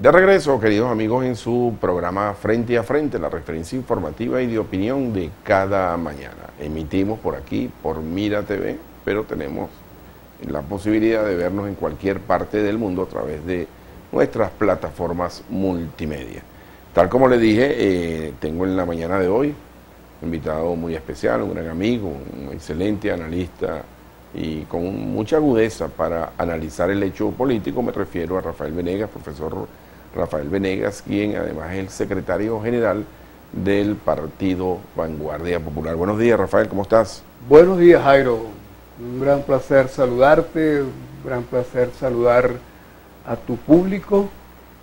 De regreso, queridos amigos, en su programa Frente a Frente, la referencia informativa y de opinión de cada mañana. Emitimos por aquí, por Mira TV, pero tenemos la posibilidad de vernos en cualquier parte del mundo a través de nuestras plataformas multimedia. Tal como le dije, tengo en la mañana de hoy un invitado muy especial, un gran amigo, un excelente analista y con mucha agudeza para analizar el hecho político. Me refiero a Rafael Venegas, profesor Rafael Venegas, quien además es el secretario general del Partido Vanguardia Popular. Buenos días, Rafael, ¿cómo estás? Buenos días, Jairo. Un gran placer saludarte, un gran placer saludar a tu público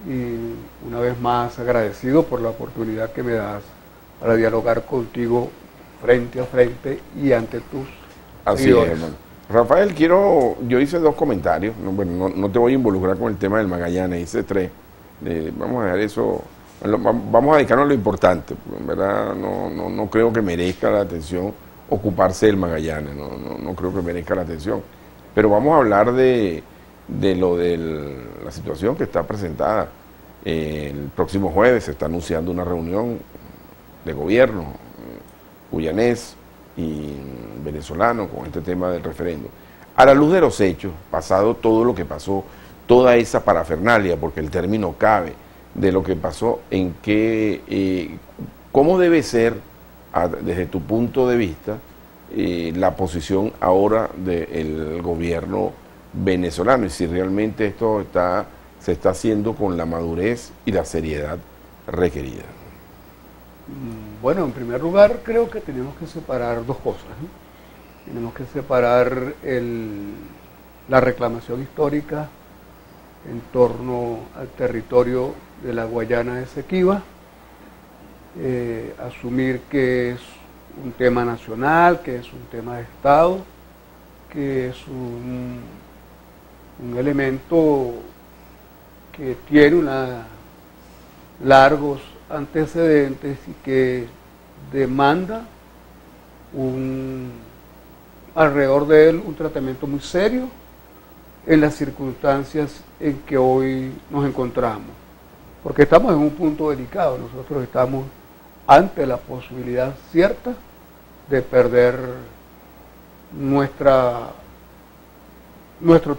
y una vez más agradecido por la oportunidad que me das para dialogar contigo frente a frente y ante tus seguidores. Es, hermano. Rafael, yo hice dos comentarios, no te voy a involucrar con el tema del Magallanes, hice tres. Vamos a dejar eso, vamos a dedicarnos a lo importante, en verdad no creo que merezca la atención ocuparse del Magallanes, no creo que merezca la atención, pero vamos a hablar de la situación que está presentada. El próximo jueves se está anunciando una reunión de gobierno guyanés y venezolano con este tema del referendo. A la luz de los hechos, pasado todo lo que pasó, toda esa parafernalia, porque el término cabe, de lo que pasó, ¿cómo debe ser, desde tu punto de vista, la posición ahora del gobierno venezolano? Y si realmente esto se está haciendo con la madurez y la seriedad requerida. Bueno, en primer lugar, creo que tenemos que separar dos cosas, ¿no? Tenemos que separar la reclamación histórica en torno al territorio de la Guayana Esequiba, asumir que es un tema nacional, que es un tema de Estado, que es un elemento que tiene largos antecedentes y que demanda alrededor de él un tratamiento muy serio en las circunstancias en que hoy nos encontramos, porque estamos en un punto delicado. Nosotros estamos ante la posibilidad cierta de perder nuestro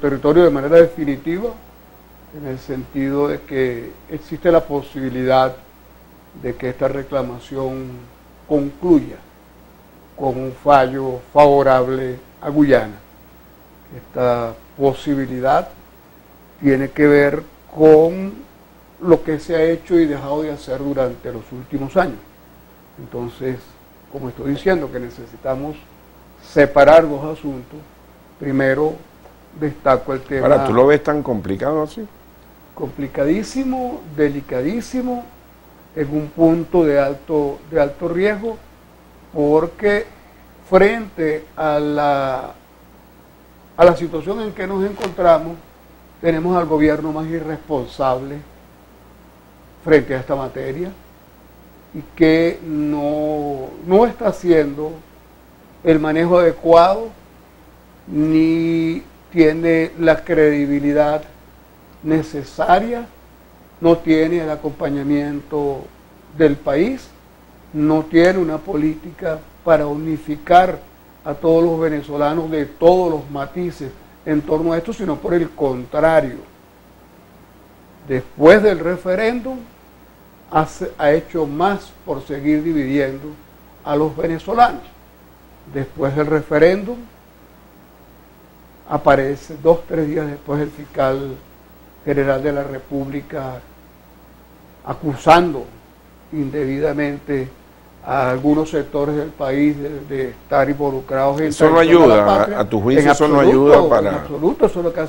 territorio de manera definitiva, en el sentido de que existe la posibilidad de que esta reclamación concluya con un fallo favorable a Guyana. Esta posibilidad tiene que ver con lo que se ha hecho y dejado de hacer durante los últimos años. Entonces, como estoy diciendo que necesitamos separar dos asuntos, primero destaco el tema... Ahora, ¿tú lo ves tan complicado así? Complicadísimo, delicadísimo, en un punto de alto riesgo, porque frente a la situación en que nos encontramos, tenemos al gobierno más irresponsable frente a esta materia y que no está haciendo el manejo adecuado ni tiene la credibilidad necesaria, no tiene el acompañamiento del país, no tiene una política para unificar a todos los venezolanos de todos los matices en torno a esto, sino por el contrario. Después del referéndum ha hecho más por seguir dividiendo a los venezolanos. Después del referéndum aparece 2 o 3 días después el fiscal general de la República acusando indebidamente a algunos sectores del país de estar involucrados en... Eso no ayuda, a tu juicio eso no ayuda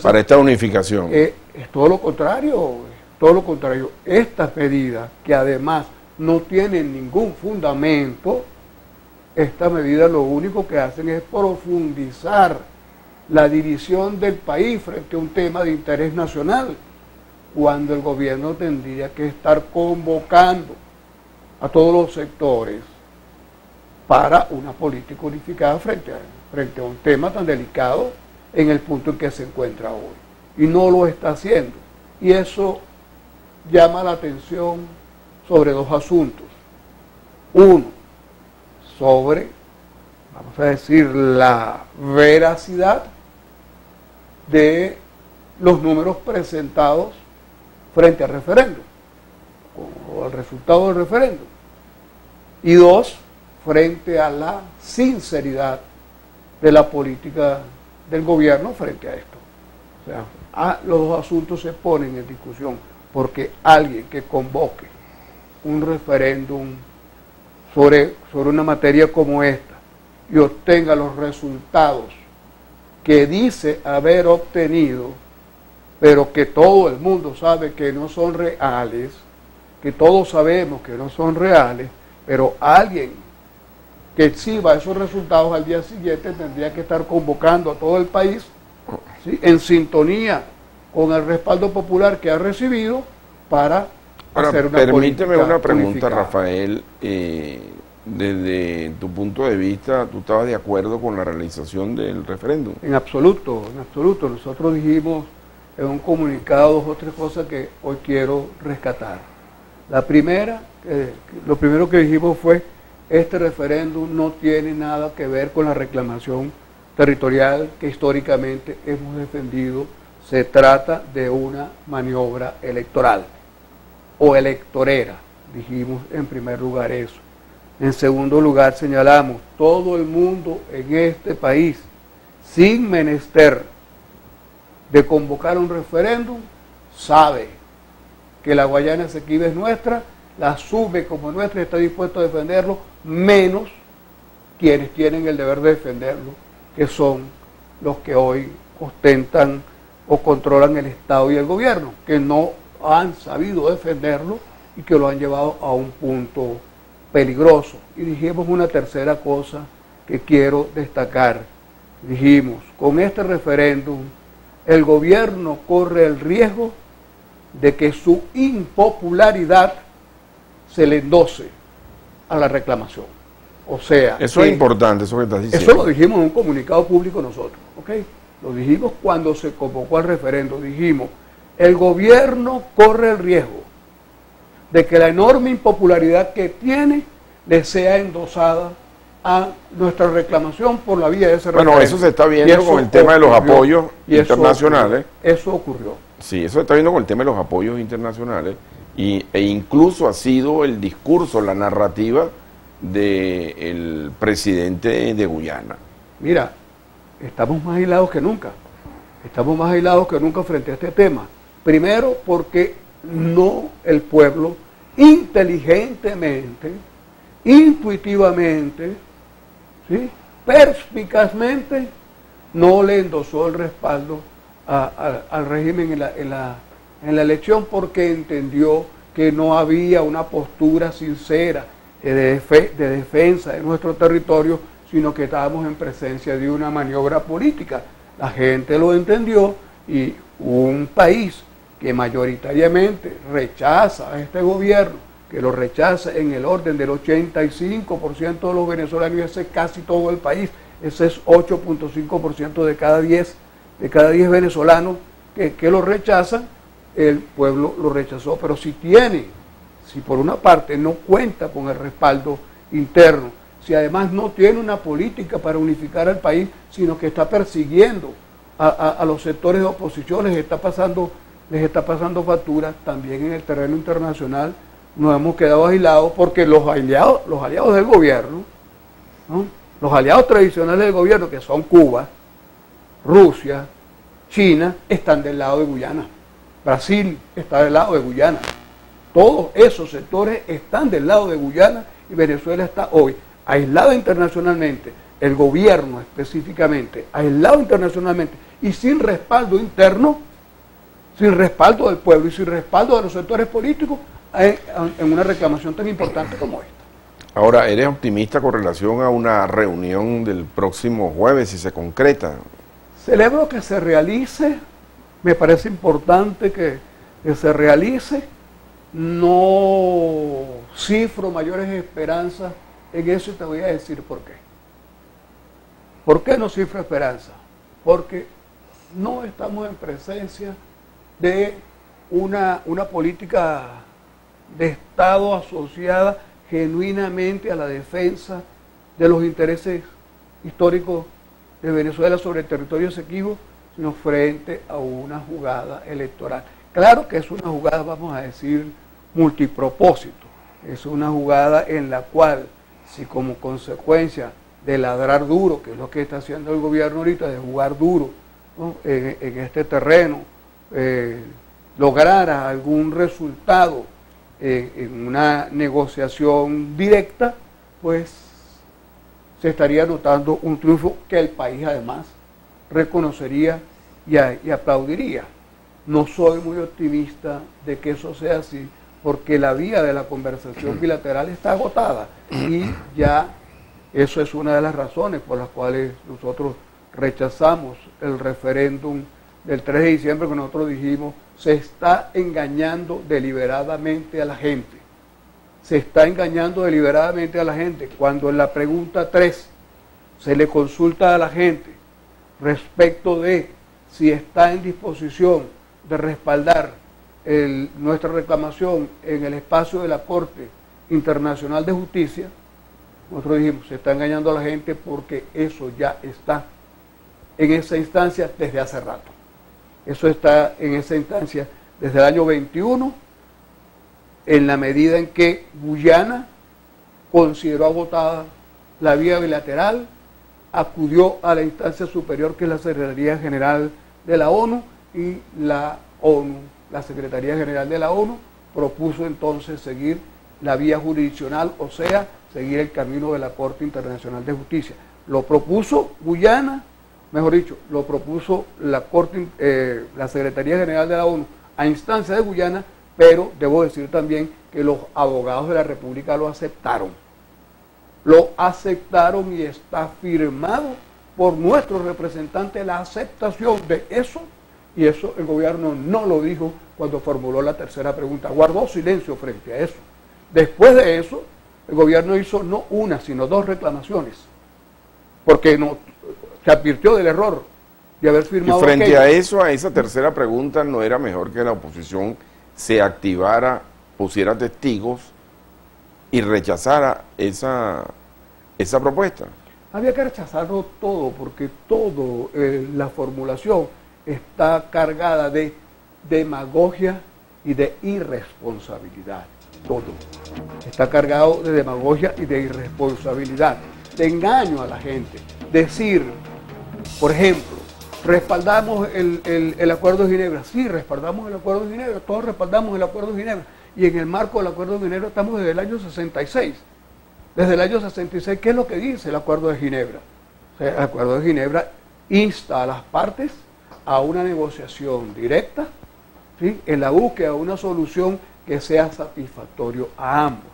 para esta unificación. Es todo lo contrario, Estas medidas, que además no tienen ningún fundamento, estas medidas lo único que hacen es profundizar la división del país frente a un tema de interés nacional, cuando el gobierno tendría que estar convocando a todos los sectores para una política unificada frente a un tema tan delicado en el punto en que se encuentra hoy. Y no lo está haciendo. Y eso llama la atención sobre dos asuntos. Uno, sobre, vamos a decir, la veracidad de los números presentados frente al referéndum, o al resultado del referéndum. Y dos, frente a la sinceridad de la política del gobierno frente a esto. O sea, los dos asuntos se ponen en discusión porque alguien que convoque un referéndum sobre una materia como esta y obtenga los resultados que dice haber obtenido, pero que todo el mundo sabe que no son reales, que todos sabemos que no son reales, pero alguien que exhiba esos resultados al día siguiente tendría que estar convocando a todo el país, ¿sí?, en sintonía con el respaldo popular que ha recibido para hacer una permíteme política una pregunta, unificada. Rafael. Desde tu punto de vista, ¿tú estabas de acuerdo con la realización del referéndum? En absoluto, en absoluto. Nosotros dijimos en un comunicado dos o tres cosas que hoy quiero rescatar. La primera, lo primero que dijimos fue: este referéndum no tiene nada que ver con la reclamación territorial que históricamente hemos defendido. Se trata de una maniobra electoral o electorera, dijimos en primer lugar eso. En segundo lugar señalamos: todo el mundo en este país, sin menester de convocar un referéndum, sabe que la Guayana Esequiba es nuestra, la asume como nuestra y está dispuesto a defenderlo, menos quienes tienen el deber de defenderlo, que son los que hoy ostentan o controlan el Estado y el gobierno, que no han sabido defenderlo y que lo han llevado a un punto peligroso. Y dijimos una tercera cosa que quiero destacar. Dijimos: con este referéndum el gobierno corre el riesgo de que su impopularidad se le endose a la reclamación. O sea, eso es importante, eso que estás diciendo. Eso lo dijimos en un comunicado público nosotros, ¿ok? Lo dijimos cuando se convocó al referéndum. Dijimos: el gobierno corre el riesgo de que la enorme impopularidad que tiene le sea endosada a nuestra reclamación por la vía de ese referéndum. Bueno, eso se está viendo con el tema de los apoyos internacionales. Eso ocurrió. Sí, eso se está viendo con el tema de los apoyos internacionales e incluso ha sido el discurso, la narrativa del presidente de Guyana. Mira, estamos más aislados que nunca. Estamos más aislados que nunca frente a este tema. Primero, porque el pueblo inteligentemente, intuitivamente, ¿sí?, perspicazmente, no le endosó el respaldo al régimen en la elección, porque entendió que no había una postura sincera de defensa de nuestro territorio, sino que estábamos en presencia de una maniobra política. La gente lo entendió, y un país que mayoritariamente rechaza a este gobierno, que lo rechaza en el orden del 85% de los venezolanos, y ese es casi todo el país, ese es 8.5% de cada 10 venezolanos que lo rechazan, el pueblo lo rechazó. Pero si por una parte no cuenta con el respaldo interno, si además no tiene una política para unificar al país, sino que está persiguiendo a los sectores de oposición, les está pasando facturas, también en el terreno internacional nos hemos quedado aislados, porque los aliados del gobierno, ¿no?, los aliados tradicionales del gobierno, que son Cuba, Rusia, China, están del lado de Guyana. Brasil está del lado de Guyana. Todos esos sectores están del lado de Guyana, y Venezuela está hoy aislado internacionalmente, el gobierno específicamente aislado internacionalmente y sin respaldo interno, sin respaldo del pueblo y sin respaldo de los sectores políticos en una reclamación tan importante como esta. Ahora, ¿eres optimista con relación a una reunión del próximo jueves, si se concreta? Celebro que se realice, me parece importante que se realice. No cifro mayores esperanzas en eso, y te voy a decir por qué. ¿Por qué no cifro esperanza? Porque no estamos en presencia de una política de Estado asociada genuinamente a la defensa de los intereses históricos de Venezuela sobre el territorio Esequibo, sino frente a una jugada electoral. Claro que es una jugada, vamos a decir, multipropósito. Es una jugada en la cual, si como consecuencia de ladrar duro, que es lo que está haciendo el gobierno ahorita, de jugar duro, ¿no?, en este terreno, lograra algún resultado en una negociación directa, pues se estaría notando un triunfo que el país además reconocería y aplaudiría. No soy muy optimista de que eso sea así, porque la vía de la conversación bilateral está agotada y ya eso es una de las razones por las cuales nosotros rechazamos el referéndum del 3 de diciembre, que nosotros dijimos se está engañando deliberadamente a la gente. Se está engañando deliberadamente a la gente cuando en la pregunta 3 se le consulta a la gente respecto de si está en disposición de respaldar nuestra reclamación en el espacio de la Corte Internacional de Justicia. Nosotros dijimos, se está engañando a la gente porque eso ya está en esa instancia desde hace rato. Eso está en esa instancia desde el año 21, en la medida en que Guyana consideró agotada la vía bilateral, acudió a la instancia superior, que es la Secretaría General de la ONU, y la Secretaría General de la ONU propuso entonces seguir la vía jurisdiccional, o sea, seguir el camino de la Corte Internacional de Justicia. Lo propuso Guyana, mejor dicho, lo propuso la Secretaría General de la ONU a instancia de Guyana, pero debo decir también que los abogados de la República lo aceptaron. Lo aceptaron y está firmado por nuestro representante la aceptación de eso, y eso el gobierno no lo dijo cuando formuló la tercera pregunta, guardó silencio frente a eso. Después de eso, el gobierno hizo no una, sino 2 reclamaciones, porque no se advirtió del error de haber firmado. Y frente a eso, a esa tercera pregunta, ¿no era mejor que la oposición se activara, pusiera testigos y rechazara esa propuesta? Había que rechazarlo todo, porque todo, la formulación está cargada de demagogia y de irresponsabilidad. Todo está cargado de demagogia y de irresponsabilidad, de engaño a la gente. Decir, por ejemplo, respaldamos el Acuerdo de Ginebra. Sí, respaldamos el Acuerdo de Ginebra, todos respaldamos el Acuerdo de Ginebra. Y en el marco del Acuerdo de Ginebra estamos desde el año 66. Desde el año 66, ¿qué es lo que dice el Acuerdo de Ginebra? O sea, el Acuerdo de Ginebra insta a las partes a una negociación directa, ¿sí?, en la búsqueda de una solución que sea satisfactorio a ambos.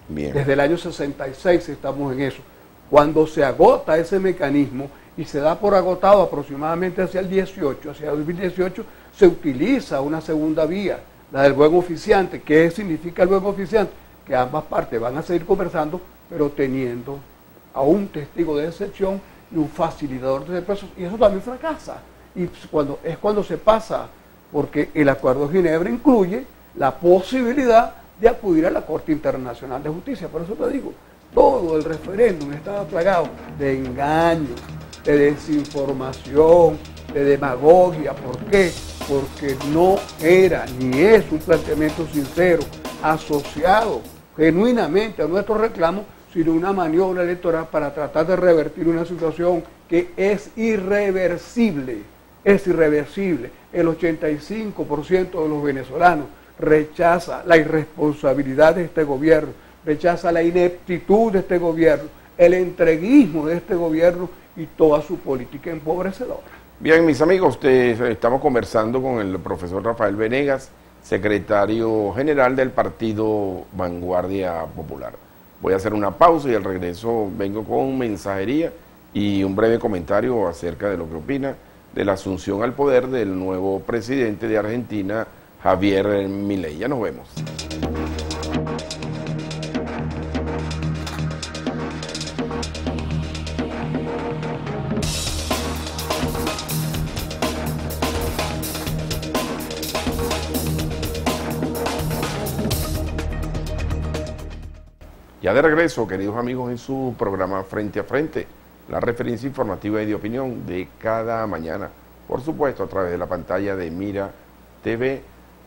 Bien. Desde el año 66 estamos en eso. Cuando se agota ese mecanismo y se da por agotado aproximadamente hacia el 18, hacia el 2018, se utiliza una segunda vía, la del buen oficiante. ¿Qué significa el buen oficiante? Que ambas partes van a seguir conversando, pero teniendo a un testigo de excepción y un facilitador de procesos, y eso también fracasa. Y cuando se pasa, porque el Acuerdo de Ginebra incluye la posibilidad de acudir a la Corte Internacional de Justicia. Por eso te digo, todo el referéndum estaba plagado de engaños, de desinformación, de demagogia. ¿Por qué? Porque no era ni es un planteamiento sincero, asociado genuinamente a nuestro reclamo, sino una maniobra electoral para tratar de revertir una situación que es irreversible. Es irreversible. El 85% de los venezolanos rechaza la irresponsabilidad de este gobierno, rechaza la ineptitud de este gobierno, el entreguismo de este gobierno y toda su política empobrecedora. Bien, mis amigos, estamos conversando con el profesor Rafael Venegas, secretario general del partido Vanguardia Popular. Voy a hacer una pausa y al regreso vengo con mensajería y un breve comentario acerca de lo que opina de la asunción al poder del nuevo presidente de Argentina, Javier Milei. Ya nos vemos. Ya de regreso, queridos amigos, en su programa Frente a Frente, la referencia informativa y de opinión de cada mañana, por supuesto a través de la pantalla de Mira TV,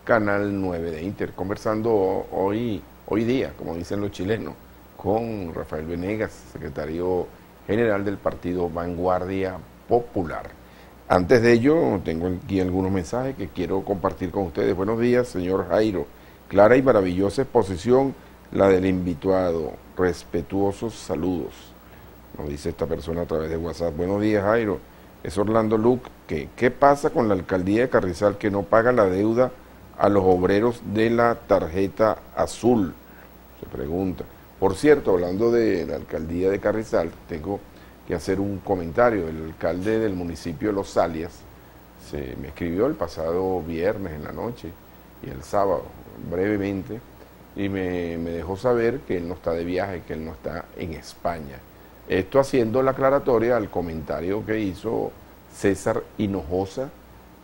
Canal 9 de Inter, conversando hoy día, como dicen los chilenos, con Rafael Venegas, secretario general del partido Vanguardia Popular. Antes de ello, tengo aquí algunos mensajes que quiero compartir con ustedes. Buenos días, señor Jairo. Clara y maravillosa exposición, la del invitado. Respetuosos saludos. Nos dice esta persona a través de WhatsApp. Buenos días, Jairo. Es Orlando Luque. ¿Qué pasa con la alcaldía de Carrizal que no paga la deuda a los obreros de la tarjeta azul? Se pregunta. Por cierto, hablando de la alcaldía de Carrizal, tengo que hacer un comentario. El alcalde del municipio de Los Alias me escribió el pasado viernes en la noche y el sábado, brevemente, y me dejó saber que él no está de viaje, que él no está en España. Esto haciendo la aclaratoria al comentario que hizo César Hinojosa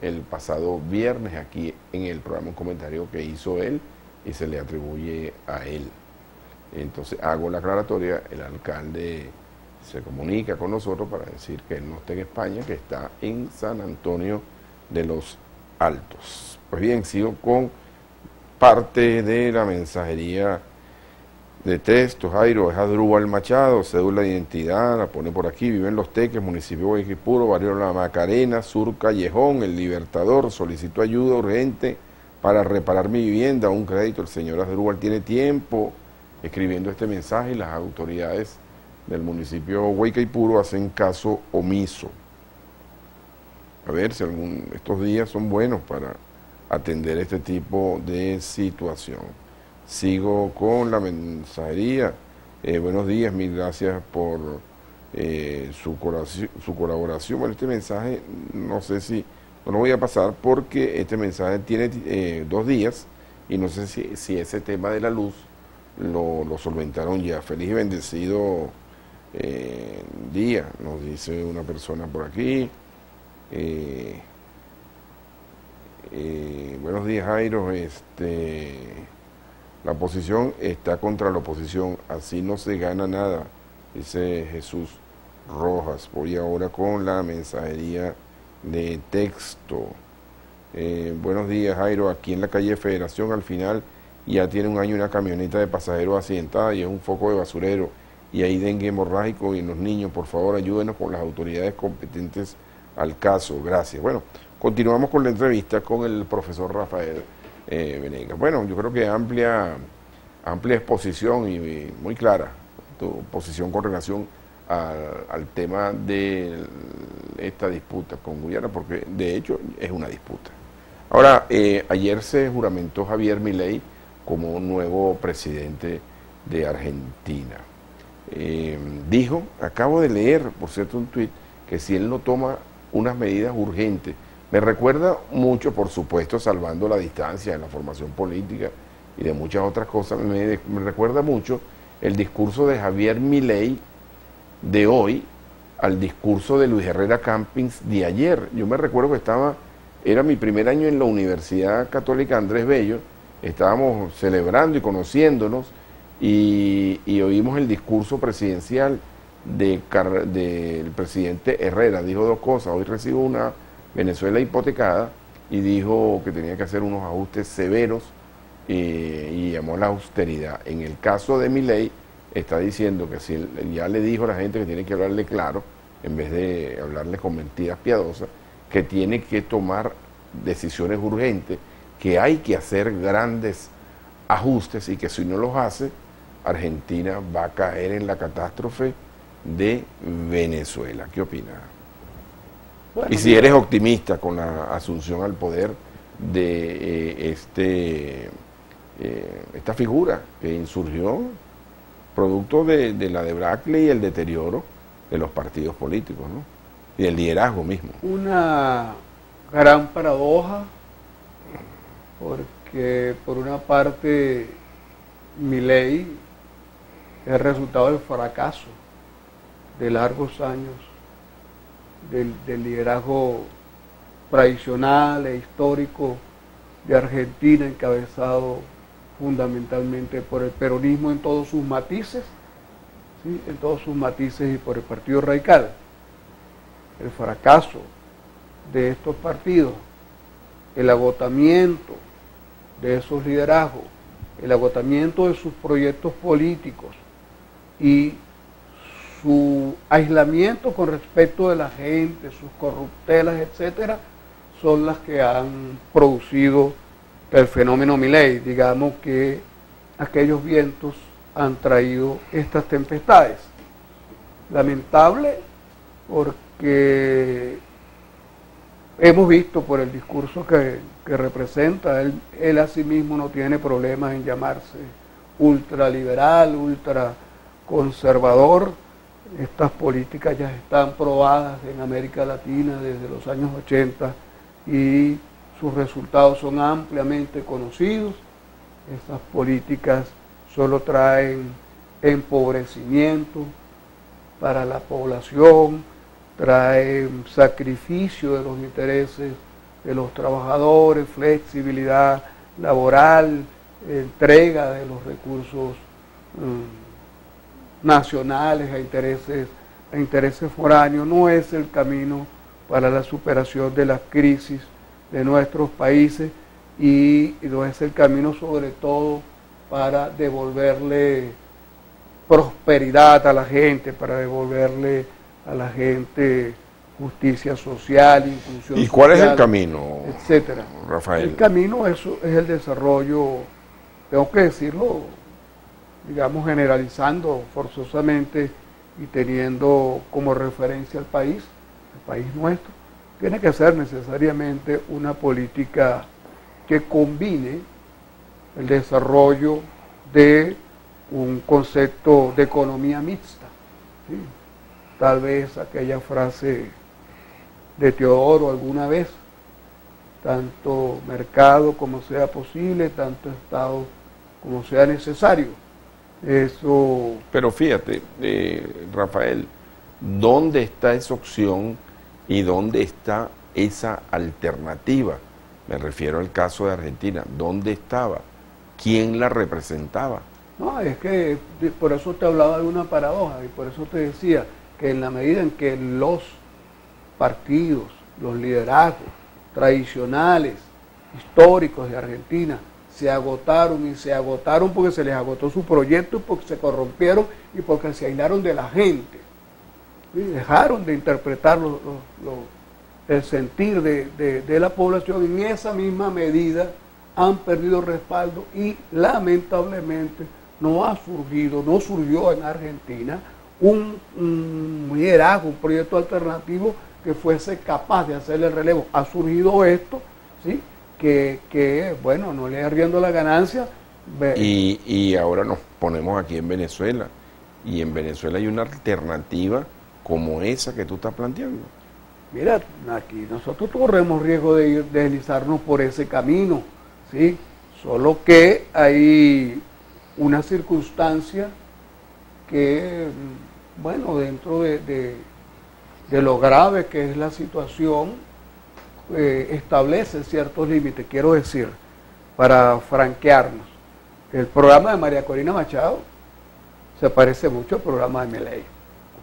el pasado viernes aquí en el programa, un comentario que hizo él y se le atribuye a él. Entonces hago la aclaratoria, el alcalde se comunica con nosotros para decir que él no está en España, que está en San Antonio de los Altos. Pues bien, sigo con parte de la mensajería de texto. Jairo, es Adrúbal Machado, cédula de identidad, la pone por aquí, vive en Los Teques, municipio de Guayquipuro, barrio La Macarena, Sur Callejón, El Libertador, solicito ayuda urgente para reparar mi vivienda, un crédito. El señor Adrúbal tiene tiempo escribiendo este mensaje y las autoridades del municipio de Guayquipuro hacen caso omiso. A ver si estos días son buenos para atender este tipo de situación. Sigo con la mensajería. Buenos días, mil gracias por su colaboración. Bueno, este mensaje no sé si no lo voy a pasar porque este mensaje tiene 2 días y no sé si ese tema de la luz lo solventaron ya. Feliz y bendecido día, nos dice una persona por aquí. Buenos días, Jairo. La oposición está contra la oposición, así no se gana nada, dice Jesús Rojas. Voy ahora con la mensajería de texto. Buenos días, Jairo. Aquí en la calle Federación, al final ya tiene 1 año una camioneta de pasajeros accidentada y es un foco de basurero y hay dengue hemorrágico en los niños. Por favor, ayúdenos con las autoridades competentes al caso. Gracias. Bueno, continuamos con la entrevista con el profesor Rafael Venegas. Bueno, yo creo que amplia exposición y muy clara tu posición con relación al tema de esta disputa con Guyana, porque de hecho es una disputa. Ahora, ayer se juramentó Javier Milei como nuevo presidente de Argentina. Dijo, acabo de leer, por cierto, un tuit, que si él no toma unas medidas urgentes, me recuerda mucho, por supuesto, salvando la distancia en la formación política y de muchas otras cosas, me recuerda mucho el discurso de Javier Milei de hoy al discurso de Luis Herrera Campins de ayer. Yo me recuerdo que era mi primer año en la Universidad Católica Andrés Bello, estábamos celebrando y conociéndonos y oímos el discurso presidencial del presidente Herrera. Dijo 2 cosas: hoy recibo una Venezuela hipotecada, y dijo que tenía que hacer unos ajustes severos y llamó a la austeridad. En el caso de Milei, está diciendo que si ya le dijo a la gente que tiene que hablarle claro, en vez de hablarle con mentiras piadosas, que tiene que tomar decisiones urgentes, que hay que hacer grandes ajustes y que si no los hace, Argentina va a caer en la catástrofe de Venezuela. ¿Qué opinas? Bueno, y si eres optimista con la asunción al poder de esta figura que insurgió producto de la debacle y el deterioro de los partidos políticos, ¿no? Y del liderazgo mismo. Una gran paradoja, porque por una parte Milei es el resultado del fracaso de largos años del liderazgo tradicional e histórico de Argentina, encabezado fundamentalmente por el peronismo en todos sus matices, ¿sí? En todos sus matices, y por el Partido Radical. El fracaso de estos partidos, el agotamiento de esos liderazgos, el agotamiento de sus proyectos políticos y su aislamiento con respecto de la gente, sus corruptelas, etcétera, son las que han producido el fenómeno Milei. Digamos que aquellos vientos han traído estas tempestades. Lamentable, porque hemos visto por el discurso que representa, él a sí mismo no tiene problemas en llamarse ultraliberal, ultraconservador. Estas políticas ya están probadas en América Latina desde los años 80 y sus resultados son ampliamente conocidos. Estas políticas solo traen empobrecimiento para la población, traen sacrificio de los intereses de los trabajadores, flexibilidad laboral, entrega de los recursos nacionales a intereses foráneos. No es el camino para la superación de las crisis de nuestros países y no es el camino sobre todo para devolverle prosperidad a la gente, para devolverle a la gente justicia social, inclusión social. ¿Y cuál es el camino, etcétera, Rafael? El camino es el desarrollo, tengo que decirlo, digamos, generalizando forzosamente y teniendo como referencia al país nuestro. Tiene que ser necesariamente una política que combine el desarrollo de un concepto de economía mixta, ¿sí? Tal vez aquella frase de Teodoro alguna vez, tanto mercado como sea posible, tanto Estado como sea necesario. Eso. Pero fíjate, Rafael, ¿dónde está esa opción y dónde está esa alternativa? Me refiero al caso de Argentina. ¿Dónde estaba? ¿Quién la representaba? No, es que por eso te hablaba de una paradoja y por eso te decía que en la medida en que los partidos, los liderazgos tradicionales, históricos de Argentina, se agotaron y se agotaron porque se les agotó su proyecto, porque se corrompieron y porque se aislaron de la gente. ¿Sí? Dejaron de interpretar el sentir de la población. En esa misma medida han perdido respaldo y lamentablemente no surgió en Argentina un liderazgo, un proyecto alternativo que fuese capaz de hacerle el relevo. Ha surgido esto, ¿sí? Que bueno, no le arriendo la ganancia. Y ahora nos ponemos aquí en Venezuela, y en Venezuela hay una alternativa como esa que tú estás planteando. Mira, aquí nosotros corremos riesgo de deslizarnos por ese camino, ¿sí? Solo que hay una circunstancia que, bueno, dentro de lo grave que es la situación, establece ciertos límites. Quiero decir, para franquearnos, el programa de María Corina Machado se parece mucho al programa de Milei,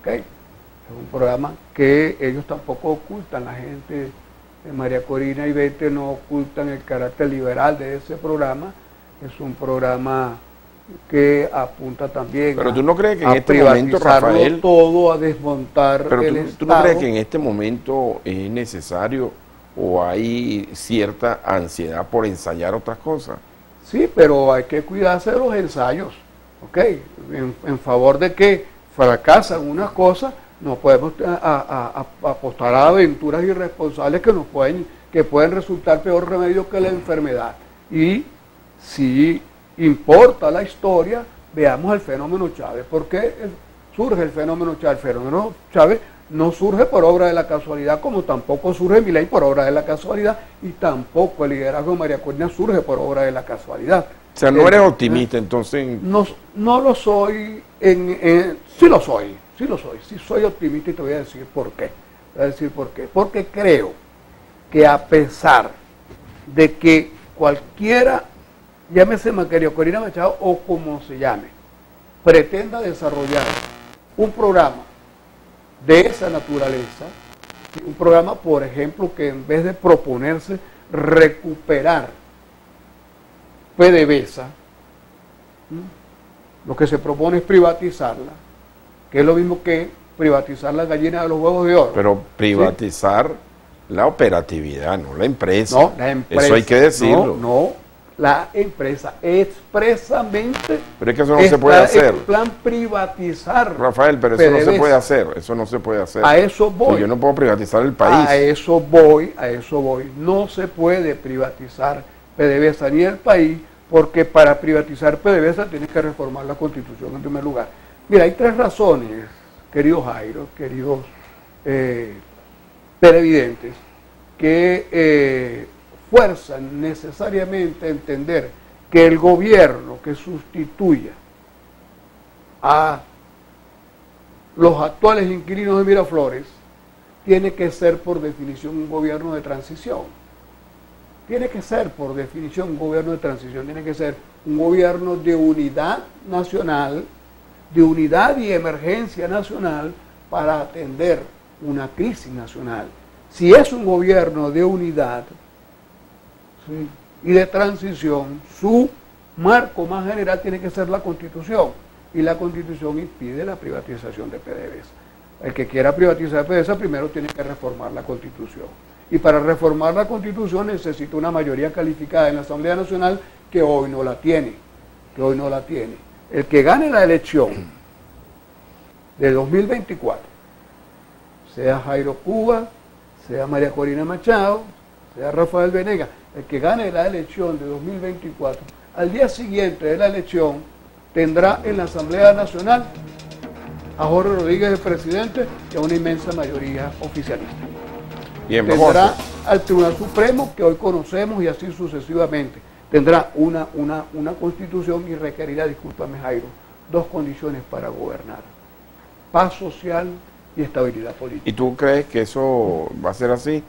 ¿ok? Es un programa que ellos tampoco ocultan, la gente de María Corina y Vete no ocultan el carácter liberal de ese programa. Es un programa que apunta también pero tú no crees que en a este momento, Rafael, todo, a desmontar pero el tú Estado. no crees que en este momento es necesario o hay cierta ansiedad por ensayar otras cosas? Sí, pero hay que cuidarse de los ensayos, ¿ok? En favor de que fracasan unas cosas, no podemos apostar a aventuras irresponsables que pueden resultar peor remedio que la enfermedad. Y si importa la historia, veamos el fenómeno Chávez. ¿Por qué surge el fenómeno Chávez? El fenómeno Chávez no surge por obra de la casualidad, como tampoco surge Milei por obra de la casualidad, y tampoco el liderazgo de María Corina surge por obra de la casualidad. O sea, no eres optimista, entonces. No lo soy, sí lo soy, sí soy optimista y te voy a decir por qué. Porque creo que a pesar de que cualquiera llámese María Corina Machado o como se llame, pretenda desarrollar un programa de esa naturaleza, un programa, por ejemplo, que en vez de proponerse recuperar PDVSA, lo que se propone es privatizarla, que es lo mismo que privatizar la gallina de los huevos de oro. Pero privatizar, ¿sí?, la operatividad, no la empresa. No, la empresa. Eso hay que decirlo. No, la empresa expresamente. Pero es que eso no se puede hacer. En plan privatizar. Rafael, pero eso no se puede hacer. Eso no se puede hacer. A eso voy. Yo no puedo privatizar el país. A eso voy. No se puede privatizar PDVSA ni el país, porque para privatizar PDVSA tienes que reformar la Constitución en primer lugar. Mira, hay 3 razones, querido Jairo, queridos televidentes, que fuerzan necesariamente a entender que el gobierno que sustituya a los actuales inquilinos de Miraflores tiene que ser por definición un gobierno de transición. Tiene que ser por definición un gobierno de transición, tiene que ser un gobierno de unidad nacional, de unidad y emergencia nacional para atender una crisis nacional. Si es un gobierno de unidad, ¿sí?, y de transición, su marco más general tiene que ser la Constitución, y la Constitución impide la privatización de PDVSA. El que quiera privatizar PDVSA primero tiene que reformar la Constitución, y para reformar la Constitución necesita una mayoría calificada en la Asamblea Nacional que hoy no la tiene, El que gane la elección de 2024, sea Jairo Cuba, sea María Corina Machado, sea Rafael Venegas, el que gane la elección de 2024, al día siguiente de la elección tendrá en la Asamblea Nacional a Jorge Rodríguez, el presidente, y a una inmensa mayoría oficialista. Bien, tendrá al Tribunal Supremo, que hoy conocemos, y así sucesivamente. Tendrá una constitución y requerirá, discúlpame Jairo, 2 condiciones para gobernar: paz social y estabilidad política. ¿Y tú crees que eso va a ser así?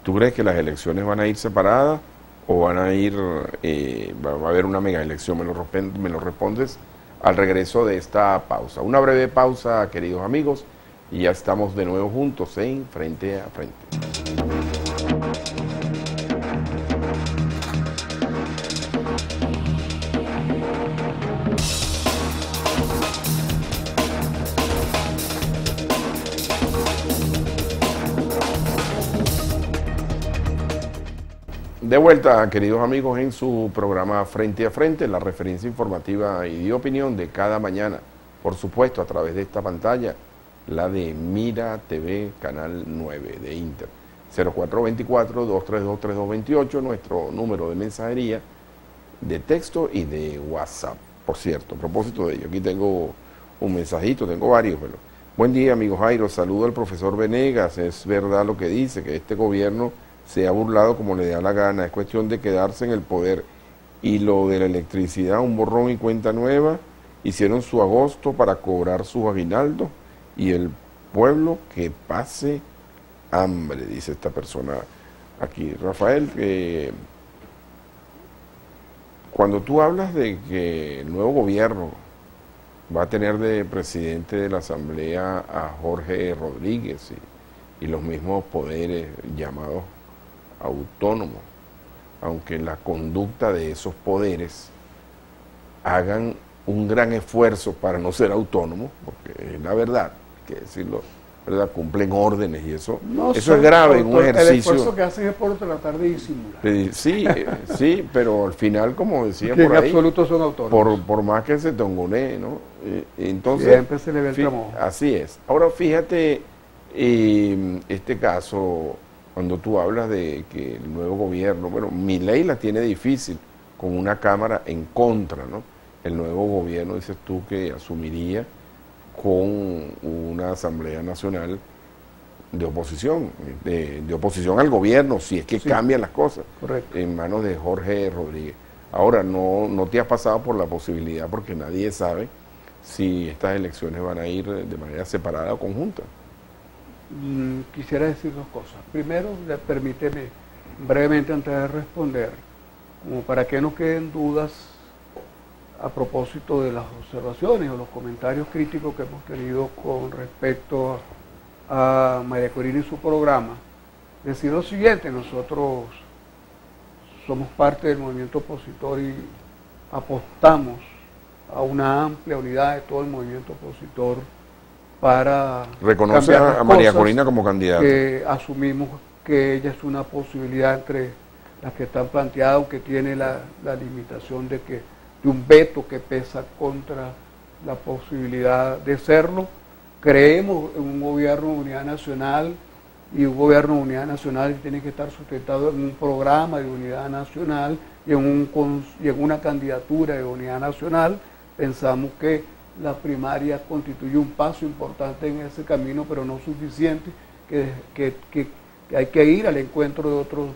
¿Tú crees que las elecciones van a ir separadas o van a ir, va a haber una mega elección? Me lo respondes al regreso de esta pausa. Una breve pausa, queridos amigos, y ya estamos de nuevo juntos en Frente a Frente. De vuelta, queridos amigos, en su programa Frente a Frente, la referencia informativa y de opinión de cada mañana, por supuesto, a través de esta pantalla, la de Mira TV, Canal 9 de Inter. 0424-232-3228, nuestro número de mensajería, de texto y de WhatsApp. Por cierto, a propósito de ello, aquí tengo un mensajito, tengo varios, pero... Buen día, amigo Jairo, saludo al profesor Venegas. Es verdad lo que dice, que este gobierno se ha burlado como le da la gana, es cuestión de quedarse en el poder. Y lo de la electricidad, un borrón y cuenta nueva, hicieron su agosto para cobrar sus aguinaldos y el pueblo que pase hambre, dice esta persona aquí. Rafael, cuando tú hablas de que el nuevo gobierno va a tener de presidente de la Asamblea a Jorge Rodríguez y los mismos poderes llamados autónomos, aunque la conducta de esos poderes hagan un gran esfuerzo para no ser autónomos, porque es la verdad, hay que decirlo, ¿verdad? Cumplen órdenes y eso, eso es grave en un ejercicio. El esfuerzo que hacen es por tratar de disimular. Sí, pero al final, como decía que por ahí, en absoluto son autónomos. Por más que se tongonee, ¿no? Entonces, siempre se le ve el tramojo. Así es. Ahora fíjate, este caso, cuando tú hablas de que el nuevo gobierno, bueno, Milei la tiene difícil con una Cámara en contra, ¿no? El nuevo gobierno, dices tú, que asumiría con una Asamblea Nacional de oposición, de oposición al gobierno, si es que cambian las cosas. Correcto. En manos de Jorge Rodríguez. Ahora, no te has pasado por la posibilidad, porque nadie sabe si estas elecciones van a ir de manera separada o conjunta. Quisiera decir 2 cosas. Primero, permíteme brevemente, antes de responder, como para que no queden dudas a propósito de las observaciones o los comentarios críticos que hemos tenido con respecto a María Corina y su programa, decir lo siguiente: nosotros somos parte del movimiento opositor y apostamos a una amplia unidad de todo el movimiento opositor para reconocer a María Corina como candidata. Que asumimos que ella es una posibilidad entre las que están planteadas, aunque tiene la limitación de un veto que pesa contra la posibilidad de serlo. Creemos en un gobierno de unidad nacional, y un gobierno de unidad nacional tiene que estar sustentado en un programa de unidad nacional y en una candidatura de unidad nacional. Pensamos que la primaria constituye un paso importante en ese camino, pero no suficiente, que hay que ir al encuentro de otros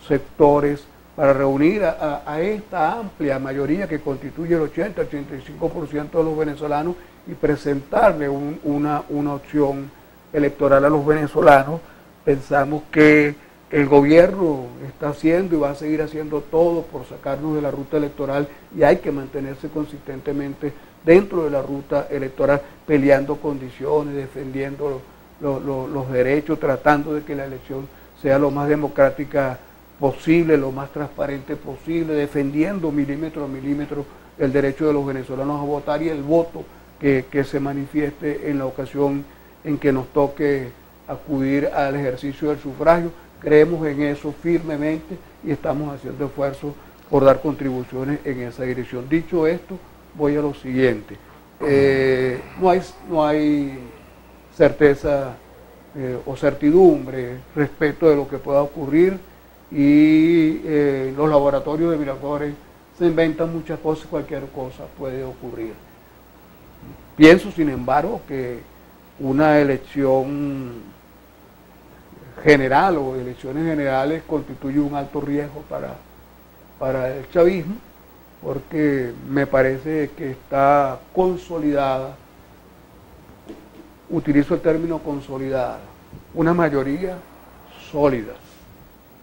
sectores para reunir a esta amplia mayoría que constituye el 80-85% de los venezolanos y presentarle una opción electoral a los venezolanos. Pensamos que el gobierno está haciendo y va a seguir haciendo todo por sacarnos de la ruta electoral, y hay que mantenerse consistentemente dentro de la ruta electoral, peleando condiciones, defendiendo los derechos, tratando de que la elección sea lo más democrática posible, lo más transparente posible, defendiendo milímetro a milímetro el derecho de los venezolanos a votar y el voto que se manifieste en la ocasión en que nos toque acudir al ejercicio del sufragio. Creemos en eso firmemente y estamos haciendo esfuerzos por dar contribuciones en esa dirección. Dicho esto, voy a lo siguiente. No hay certeza o certidumbre respecto de lo que pueda ocurrir, y los laboratorios de Miraflores se inventan muchas cosas, cualquier cosa puede ocurrir. Pienso, sin embargo, que una elección general o elecciones generales constituye un alto riesgo para el chavismo, porque me parece que está consolidada, utilizo el término consolidada, una mayoría sólida,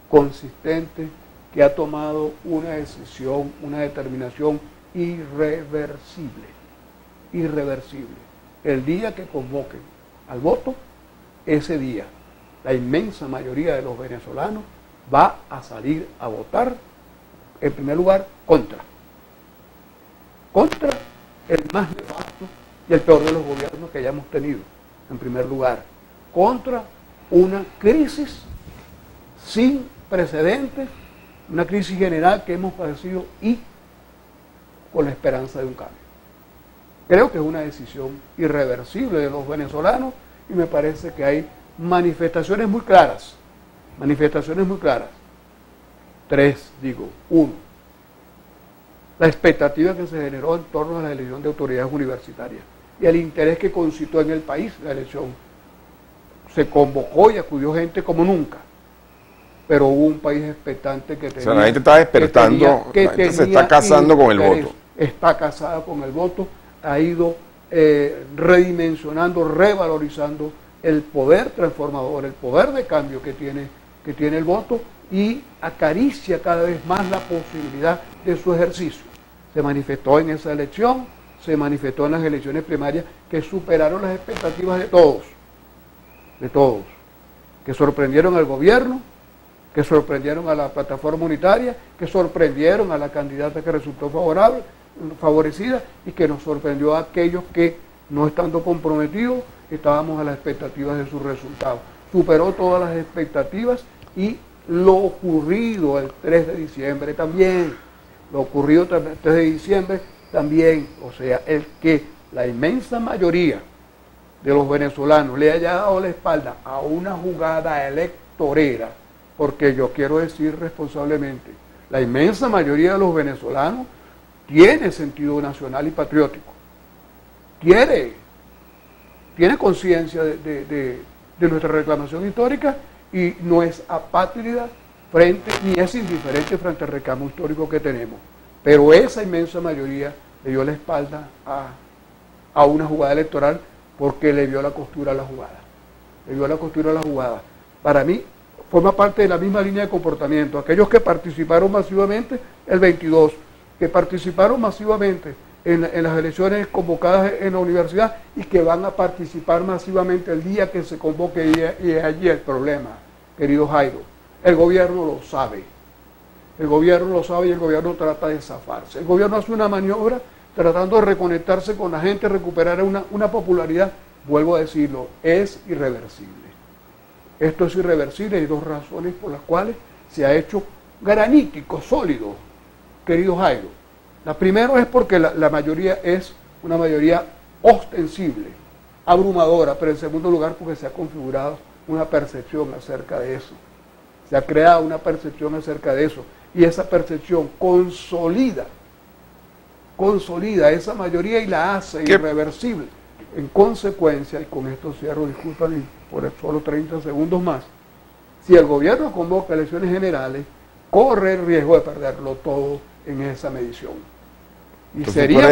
consistente, que ha tomado una decisión, una determinación irreversible. El día que convoquen al voto, ese día la inmensa mayoría de los venezolanos va a salir a votar, en primer lugar, contra el más nefasto y el peor de los gobiernos que hayamos tenido, en primer lugar, contra una crisis sin precedentes, una crisis general que hemos padecido, y con la esperanza de un cambio. Creo que es una decisión irreversible de los venezolanos, y me parece que hay manifestaciones muy claras. Tres, digo. Uno, la expectativa que se generó en torno a la elección de autoridades universitarias y el interés que concitó en el país la elección. Se convocó y acudió gente como nunca, pero hubo un país expectante que tenía... O sea, la gente está despertando, la gente se está casando con el voto. Está casada con el voto, ha ido redimensionando, revalorizando el poder transformador, el poder de cambio que tiene el voto, y acaricia cada vez más la posibilidad de su ejercicio. Se manifestó en esa elección, se manifestó en las elecciones primarias, que superaron las expectativas de todos, que sorprendieron al gobierno, que sorprendieron a la plataforma unitaria, que sorprendieron a la candidata que resultó favorecida, y que nos sorprendió a aquellos que, no estando comprometidos, estábamos a las expectativas de sus resultados. Superó todas las expectativas, y lo ocurrido el 3 de diciembre también, o sea, el que la inmensa mayoría de los venezolanos le haya dado la espalda a una jugada electorera, porque yo quiero decir responsablemente, la inmensa mayoría de los venezolanos tiene sentido nacional y patriótico, tiene conciencia de nuestra reclamación histórica, y no es apátrida ni es indiferente frente al reclamo histórico que tenemos. Pero esa inmensa mayoría le dio la espalda a una jugada electoral, porque le vio la costura a la jugada. Para mí forma parte de la misma línea de comportamiento. Aquellos que participaron masivamente el 22, que participaron masivamente en las elecciones convocadas en la universidad y que van a participar masivamente el día que se convoque, y es allí el problema, querido Jairo. El gobierno lo sabe. El gobierno lo sabe y el gobierno trata de zafarse. El gobierno hace una maniobra tratando de reconectarse con la gente, recuperar una popularidad. Vuelvo a decirlo, es irreversible. Esto es irreversible. Hay dos razones por las cuales se ha hecho granítico, sólido, querido Jairo. La primera es porque la mayoría es una mayoría ostensible, abrumadora, pero en segundo lugar porque se ha configurado una percepción acerca de eso. Se ha creado una percepción acerca de eso. Y esa percepción consolida esa mayoría y la hace irreversible. En consecuencia, y con esto cierro, disculpen por solo 30 segundos más, si el gobierno convoca elecciones generales, corre el riesgo de perderlo todo en esa medición. Y sería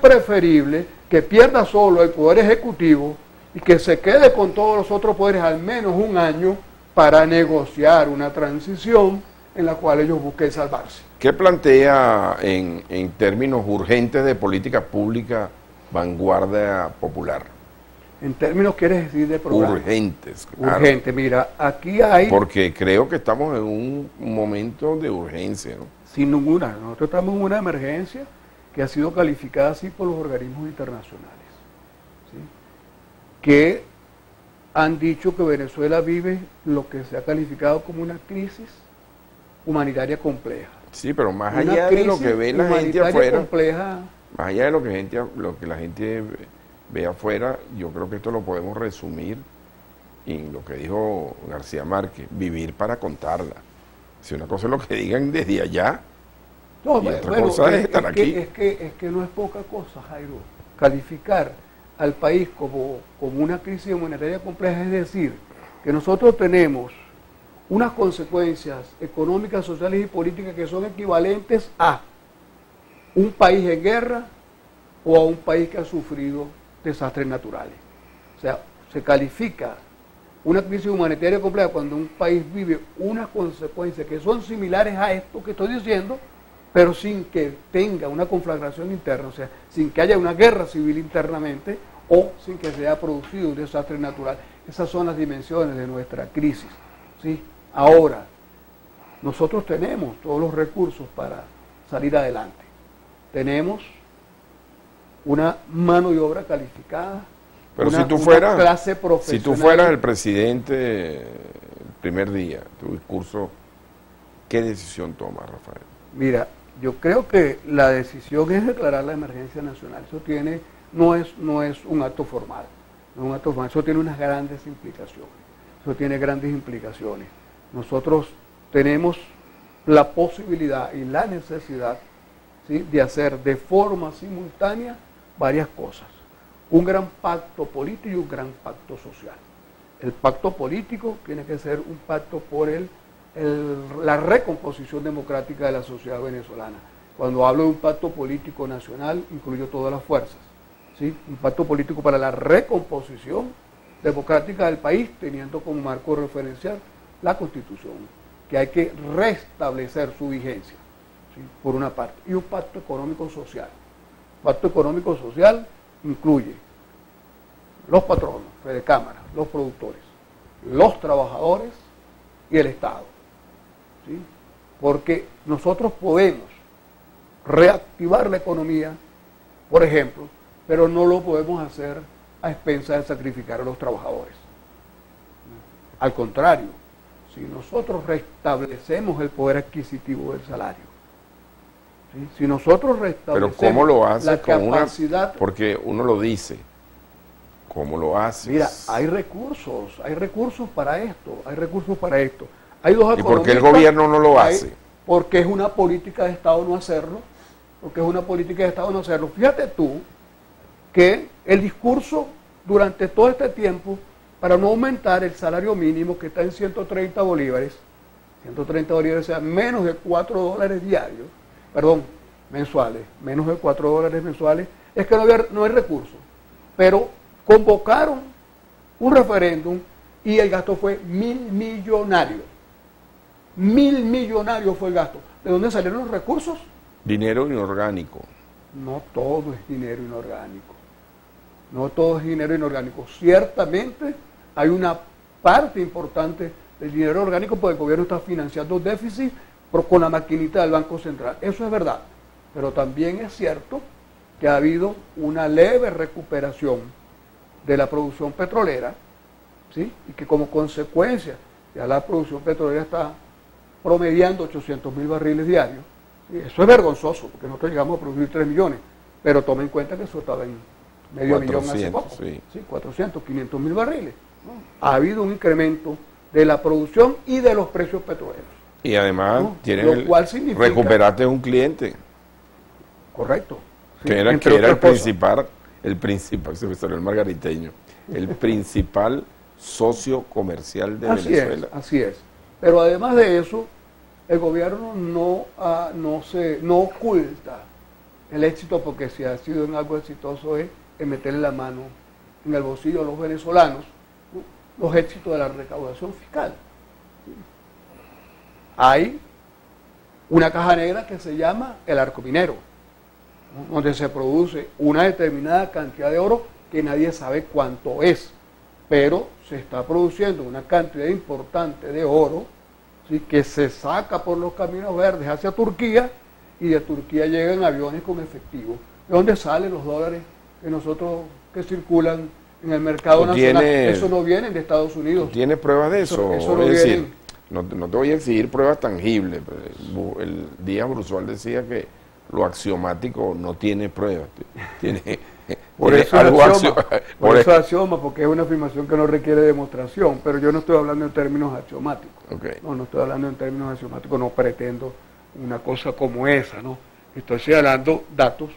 preferible que pierda solo el Poder Ejecutivo y que se quede con todos los otros poderes al menos un año para negociar una transición en la cual ellos busquen salvarse. ¿Qué plantea en términos urgentes de política pública Vanguardia Popular? En términos, ¿quieres decir de programa? Urgentes, claro. Urgente, mira, aquí hay... Porque creo que estamos en un momento de urgencia, ¿no? Sin ninguna. Nosotros estamos en una emergencia que ha sido calificada así por los organismos internacionales, ¿sí? Que han dicho que Venezuela vive lo que se ha calificado como una crisis humanitaria compleja. Sí, pero más allá de lo que ve la gente afuera, compleja, más allá de lo que la gente ve afuera, yo creo que esto lo podemos resumir en lo que dijo García Márquez: vivir para contarla. Si una cosa es lo que digan desde allá, no, y otra cosa es estar aquí. Es que no es poca cosa, Jairo, calificar al país como una crisis humanitaria compleja, es decir, que nosotros tenemos unas consecuencias económicas, sociales y políticas que son equivalentes a un país en guerra o a un país que ha sufrido desastres naturales. O sea, se califica una crisis humanitaria compleja cuando un país vive unas consecuencias que son similares a esto que estoy diciendo, pero sin que tenga una conflagración interna, o sea, sin que haya una guerra civil internamente o sin que se haya producido un desastre natural. Esas son las dimensiones de nuestra crisis, ¿sí? Ahora, nosotros tenemos todos los recursos para salir adelante. Tenemos una mano de obra calificada, pero una clase profesional. Si tú fueras el presidente el primer día, tu discurso, ¿qué decisión tomas, Rafael? Mira, yo creo que la decisión es declarar la emergencia nacional. Eso no es un acto formal, no es un acto formal, eso tiene unas grandes implicaciones. Eso tiene grandes implicaciones. Nosotros tenemos la posibilidad y la necesidad, ¿sí?, de hacer de forma simultánea varias cosas. Un gran pacto político y un gran pacto social. El pacto político tiene que ser un pacto por la recomposición democrática de la sociedad venezolana. Cuando hablo de un pacto político nacional, incluyo todas las fuerzas, ¿sí? Un pacto político para la recomposición democrática del país, teniendo como marco referencial la Constitución, que hay que restablecer su vigencia, ¿sí?, por una parte. Y un pacto económico-social. Pacto económico-social incluye los patronos, Fedecámara, los productores, los trabajadores y el Estado, ¿sí? Porque nosotros podemos reactivar la economía, por ejemplo, pero no lo podemos hacer a expensas de sacrificar a los trabajadores. Al contrario, si nosotros restablecemos el poder adquisitivo del salario, ¿sí?, si nosotros restablecemos, pero ¿cómo lo hace la capacidad? Porque uno lo dice, ¿cómo lo haces? Mira, hay recursos para esto, Hay dos economistas. ¿Y por qué el gobierno no lo hace? Porque es una política de Estado no hacerlo, Fíjate tú que el discurso durante todo este tiempo, para no aumentar el salario mínimo que está en 130 bolívares, o sea, menos de $4 diarios, mensuales, menos de $4 mensuales, es que no hay recursos. Pero convocaron un referéndum y el gasto fue 1.000 millonarios. 1.000 millonarios fue el gasto. ¿De dónde salieron los recursos? Dinero inorgánico. No todo es dinero inorgánico. No todo es dinero inorgánico. Ciertamente hay una parte importante del dinero orgánico porque el gobierno está financiando déficit con la maquinita del Banco Central. Eso es verdad. Pero también es cierto que ha habido una leve recuperación de la producción petrolera, ¿sí? Y que como consecuencia ya la producción petrolera está promediando 800.000 barriles diarios. Y eso es vergonzoso, porque nosotros llegamos a producir 3 millones, pero tome en cuenta que eso estaba en medio millón hace poco. Sí. 400, 500.000 barriles. ¿No? Ha habido un incremento de la producción y de los precios petroleros. Y además, ¿no? tienen Lo cual significa, recuperaste un cliente. Correcto. Sí, que era el principal, se me salió el margariteño, el principal socio comercial de Venezuela. Así es. Pero además de eso, el gobierno no oculta el éxito, porque si ha sido en algo exitoso es en meterle la mano en el bolsillo a los venezolanos, ¿no? Los éxitos de la recaudación fiscal. Hay una caja negra que se llama el arco minero, ¿no? Donde se produce una determinada cantidad de oro que nadie sabe cuánto es, pero se está produciendo una cantidad importante de oro, ¿sí? Que se saca por los caminos verdes hacia Turquía, y de Turquía llegan aviones con efectivo. ¿De dónde salen los dólares que circulan en el mercado nacional? Eso no viene de Estados Unidos. ¿Tienes pruebas de eso? Eso no es viene. decir, no te voy a exigir pruebas tangibles. El Díaz Brusual decía que lo axiomático no tiene pruebas. Por eso es axioma, porque es una afirmación que no requiere demostración, pero yo no estoy hablando en términos axiomáticos. Okay. No estoy hablando en términos axiomáticos, no pretendo una cosa como esa, ¿no? Estoy señalando datos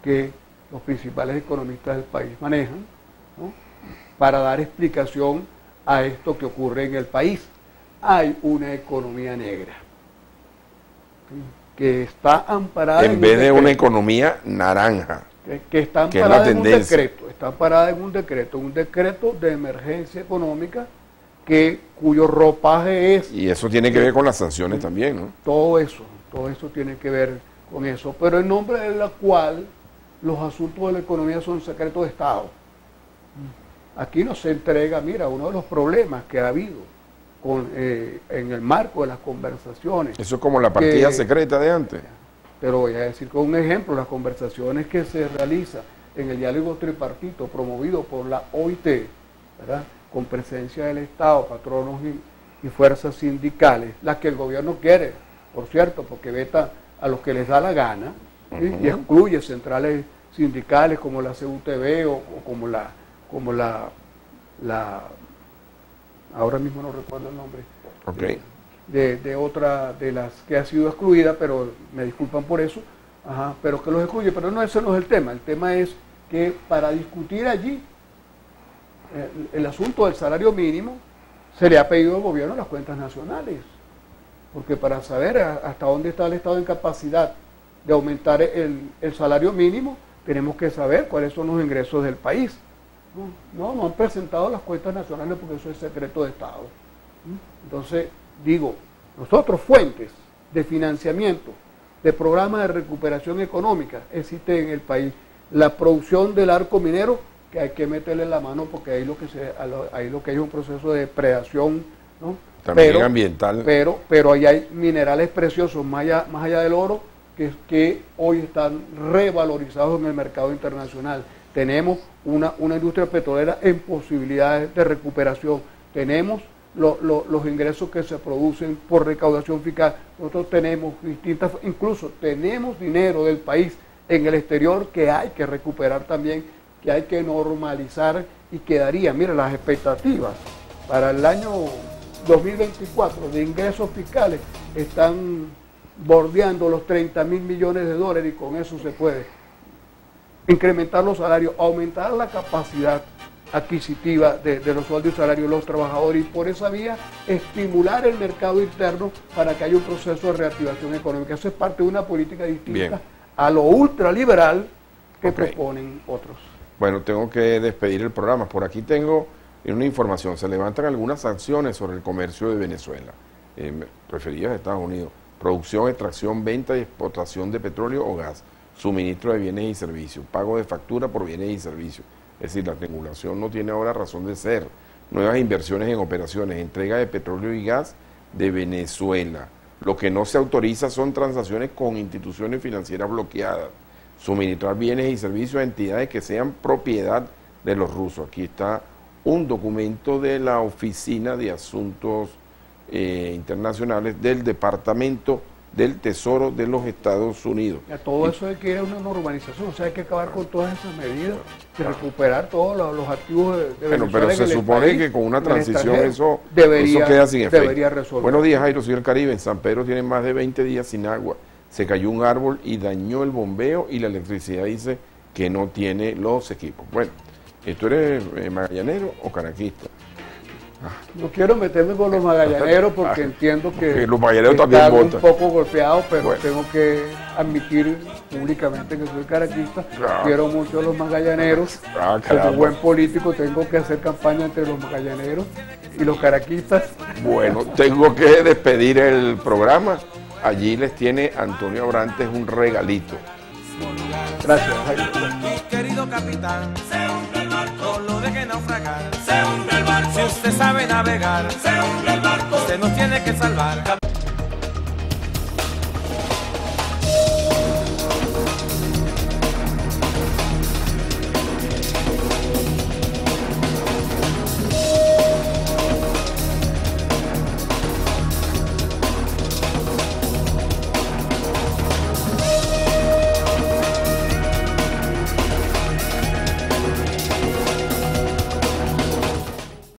que los principales economistas del país manejan, ¿no? Para dar explicación a esto que ocurre en el país. Hay una economía negra que está amparada en vez de una economía naranja, que está amparada en un decreto, un decreto de emergencia económica cuyo ropaje es... Y eso tiene que ver con las sanciones también, ¿no? Todo eso tiene que ver con eso, pero en nombre de la cual los asuntos de la economía son secretos de Estado. Aquí no se entrega, mira, uno de los problemas que ha habido en el marco de las conversaciones. Eso es como la partida secreta de antes. Pero voy a decir con un ejemplo, las conversaciones que se realizan en el diálogo tripartito promovido por la OIT, ¿verdad? Con presencia del Estado, patronos y fuerzas sindicales, las que el gobierno quiere, por cierto, porque veta a los que les da la gana, ¿sí? Y excluye centrales sindicales como la CUTV o como la ahora mismo no recuerdo el nombre, okay. de otra de las que ha sido excluida, pero me disculpan por eso, pero que los excluye, pero no, ese no es el tema es que para discutir allí el asunto del salario mínimo se le ha pedido al gobierno las cuentas nacionales, porque para saber hasta dónde está el Estado en capacidad de aumentar el salario mínimo, tenemos que saber cuáles son los ingresos del país. No han presentado las cuentas nacionales porque eso es secreto de Estado. Entonces, digo, nosotros fuentes de financiamiento, de programas de recuperación económica, existen en el país. La producción del arco minero, que hay que meterle la mano porque ahí lo que hay es un proceso de depredación, ¿no? También ambiental. Pero ahí hay minerales preciosos, más allá del oro, que hoy están revalorizados en el mercado internacional. Tenemos una industria petrolera en posibilidades de recuperación. Tenemos los ingresos que se producen por recaudación fiscal. Nosotros tenemos incluso tenemos dinero del país en el exterior que hay que recuperar también, que hay que normalizar y quedaría, mira, las expectativas para el año 2024 de ingresos fiscales están bordeando los 30.000 millones de dólares y con eso se puede incrementar los salarios, aumentar la capacidad adquisitiva de los sueldos y salarios de los trabajadores y por esa vía estimular el mercado interno para que haya un proceso de reactivación económica. Eso es parte de una política distinta a lo ultraliberal que proponen otros. Bueno, tengo que despedir el programa. Por aquí tengo en una información, se levantan algunas sanciones sobre el comercio de Venezuela, referidas a Estados Unidos, producción, extracción, venta y exportación de petróleo o gas, suministro de bienes y servicios, pago de factura por bienes y servicios. Es decir, la regulación no tiene ahora razón de ser. Nuevas inversiones en operaciones, entrega de petróleo y gas de Venezuela. Lo que no se autoriza son transacciones con instituciones financieras bloqueadas, suministrar bienes y servicios a entidades que sean propiedad de los rusos. Aquí está un documento de la Oficina de Asuntos Internacionales del Departamento del Tesoro de los Estados Unidos. A todo eso hay que ir a una normalización, o sea, hay que acabar con todas esas medidas y recuperar todos los activos de Venezuela. Bueno, pero se supone que con una transición eso queda sin efecto. Debería resolver. Buenos días, Jairo, soy del Caribe. En San Pedro tienen más de 20 días sin agua. Se cayó un árbol y dañó el bombeo y la electricidad dice que no tiene los equipos. Bueno, ¿tú eres magallanero o caraquista? No quiero meterme con los magallaneros porque entiendo que los magallaneros también están votan un poco golpeados, pero bueno, tengo que admitir públicamente que soy caraquista. Claro. Quiero mucho a los magallaneros. Como buen político tengo que hacer campaña entre los magallaneros y los caraquistas. Bueno, tengo que despedir el programa. Allí les tiene Antonio Abrantes un regalito. Gracias, Jairo. Querido capitán, no lo deje naufragar. Si usted sabe navegar, usted nos tiene que salvar.